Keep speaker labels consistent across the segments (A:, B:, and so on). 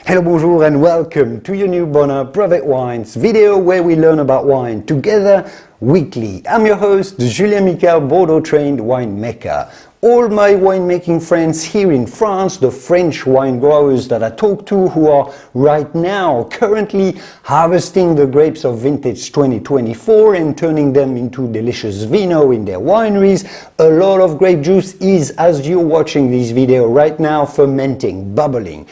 A: Hello, bonjour and welcome to your new Bonheur Private Wines video where we learn about wine together weekly. I'm your host, Julien Michael, Bordeaux-trained winemaker. All my winemaking friends here in France, the French wine growers that I talk to who are right now currently harvesting the grapes of vintage 2024 and turning them into delicious vino in their wineries. A lot of grape juice is, as you're watching this video right now, fermenting, bubbling.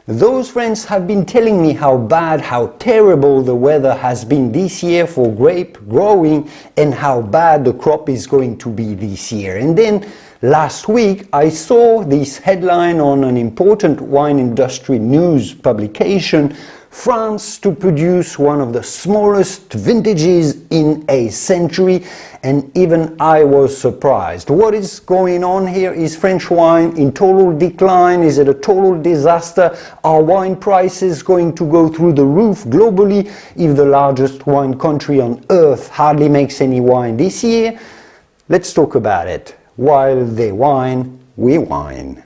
A: Those friends have been telling me how bad, how terrible the weather has been this year for grape growing and how bad the crop is going to be this year. And then last week I saw this headline on an important wine industry news publication: France to produce one of the smallest vintages in a century, and even I was surprised. What is going on here? Is French wine in total decline? Is it a total disaster? Are wine prices going to go through the roof globally if the largest wine country on earth hardly makes any wine this year? Let's talk about it. While they whine, we wine.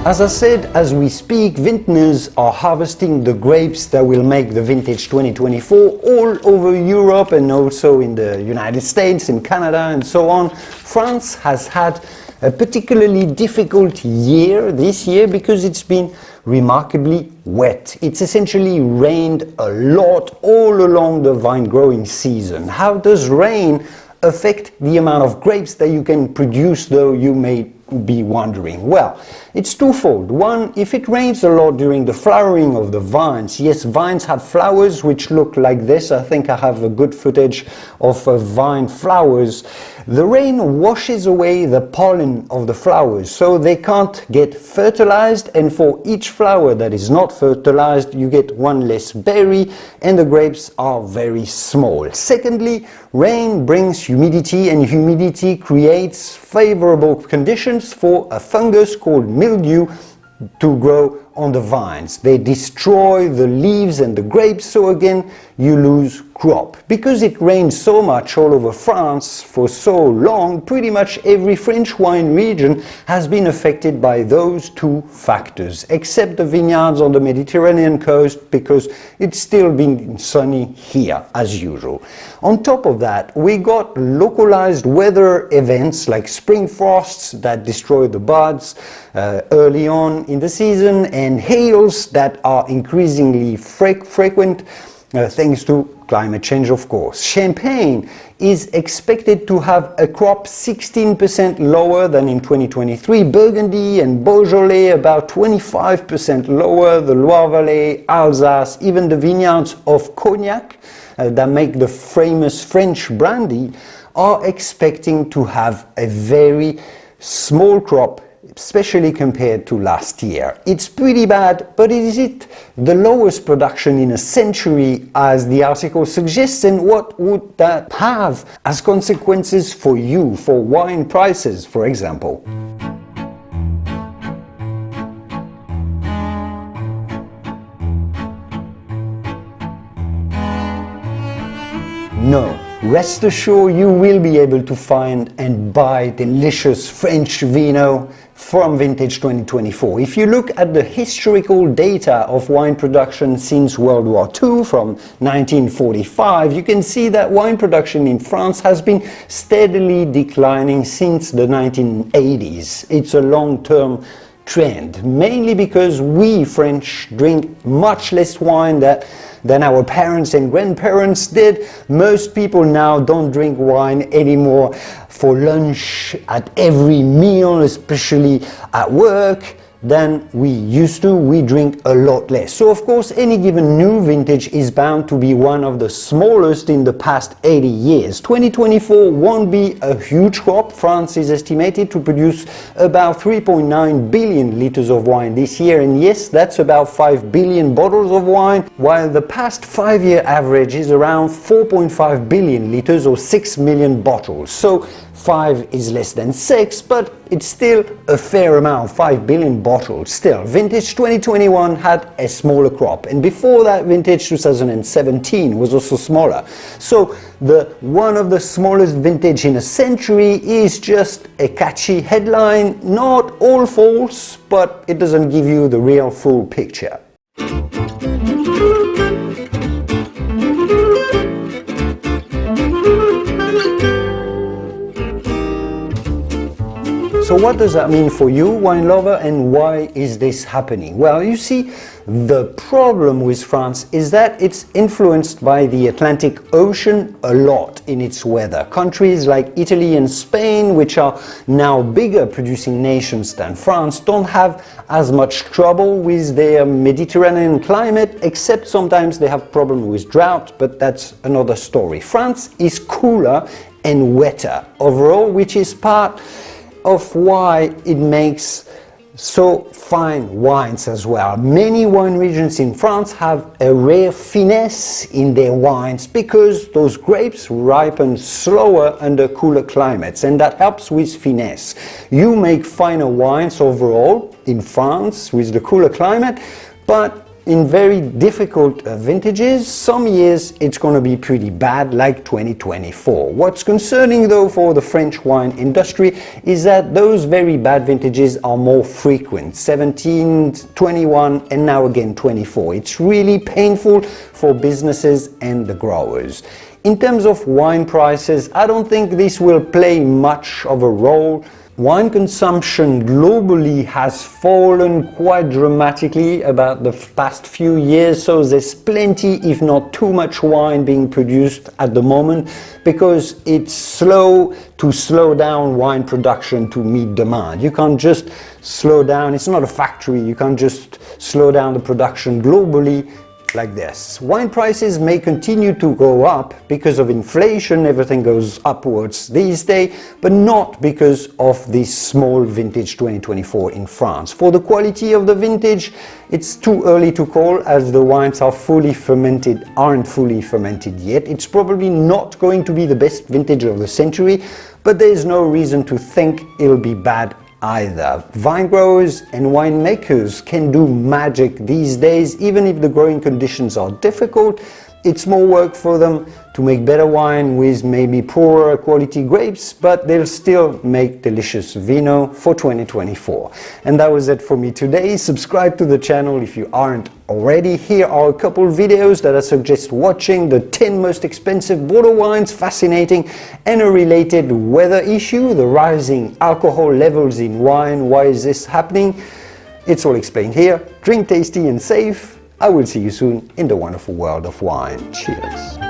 A: As I said, as we speak, vintners are harvesting the grapes that will make the vintage 2024 all over Europe and also in the United States, in Canada and so on. France has had a particularly difficult year this year because it's been remarkably wet. It's essentially rained a lot all along the vine growing season. How does rain affect the amount of grapes that you can produce, though, you may be wondering? Well, it's twofold. One, if it rains a lot during the flowering of the vines, yes, vines have flowers which look like this. I think I have a good footage of vine flowers. The rain washes away the pollen of the flowers, so they can't get fertilized, and for each flower that is not fertilized, you get one less berry, and the grapes are very small. Secondly, rain brings humidity, and humidity creates favorable conditions for a fungus called mildew to grow on the vines. They destroy the leaves and the grapes, so again you lose crop. Because it rains so much all over France for so long, pretty much every French wine region has been affected by those two factors, except the vineyards on the Mediterranean coast, because it's still been sunny here as usual. On top of that, we got localized weather events like spring frosts that destroy the buds early on in the season, and hails that are increasingly frequent thanks to climate change, of course. Champagne is expected to have a crop 16% lower than in 2023. Burgundy and Beaujolais about 25% lower. The Loire Valley, Alsace, even the vineyards of Cognac that make the famous French brandy are expecting to have a very small crop, especially compared to last year. It's pretty bad, but is it the lowest production in a century, as the article suggests? And what would that have as consequences for you, for wine prices, for example? No. Rest assured, you will be able to find and buy delicious French vino from vintage 2024. If you look at the historical data of wine production since World War II, from 1945, you can see that wine production in France has been steadily declining since the 1980s. It's a long-term trend, mainly because we French drink much less wine than our parents and grandparents did. Most people now don't drink wine anymore for lunch at every meal, especially at work. than we used to. We drink a lot less. So of course any given new vintage is bound to be one of the smallest in the past 80 years. 2024 won't be a huge crop. France is estimated to produce about 3.9 billion liters of wine this year, and yes, that's about 5 billion bottles of wine, while the past 5-year average is around 4.5 billion liters or 6 million bottles. So 5 is less than 6, but it's still a fair amount, 5 billion bottles still. Vintage 2021 had a smaller crop, and before that vintage 2017 was also smaller. So one of the smallest vintage in a century is just a catchy headline, not all false, but it doesn't give you the real full picture. So what does that mean for you, wine lover, and why is this happening? Well, you see, the problem with France is that it's influenced by the Atlantic Ocean a lot in its weather. Countries like Italy and Spain, which are now bigger producing nations than France, don't have as much trouble with their Mediterranean climate, except sometimes they have problems with drought, but that's another story. France is cooler and wetter overall, which is part of why it makes so fine wines as well. Many wine regions in France have a rare finesse in their wines because those grapes ripen slower under cooler climates, and that helps with finesse. You make finer wines overall in France with the cooler climate, but in very difficult vintages, some years it's going to be pretty bad, like 2024. What's concerning though for the French wine industry is that those very bad vintages are more frequent, 17, 21 and now again 24. It's really painful for businesses and the growers. In terms of wine prices, I don't think this will play much of a role. Wine consumption globally has fallen quite dramatically about the past few years, so there's plenty, if not too much wine being produced at the moment because it's slow to slow down wine production to meet demand. You can't just slow down, it's not a factory, you can't just slow down the production globally like this. Wine prices may continue to go up because of inflation, everything goes upwards these days, but not because of this small vintage 2024 in France. For the quality of the vintage, it's too early to call as the wines aren't fully fermented yet. It's probably not going to be the best vintage of the century, but there's no reason to think it'll be bad either. Vine growers and winemakers can do magic these days, even if the growing conditions are difficult. It's more work for them to make better wine with maybe poorer quality grapes, but they'll still make delicious vino for 2024. And that was it for me today. Subscribe to the channel if you aren't already. Here are a couple videos that I suggest watching: the 10 most expensive border wines, fascinating, and a related weather issue, the rising alcohol levels in wine. Why is this happening? It's all explained here. Drink tasty and safe. I will see you soon in the wonderful world of wine. Cheers.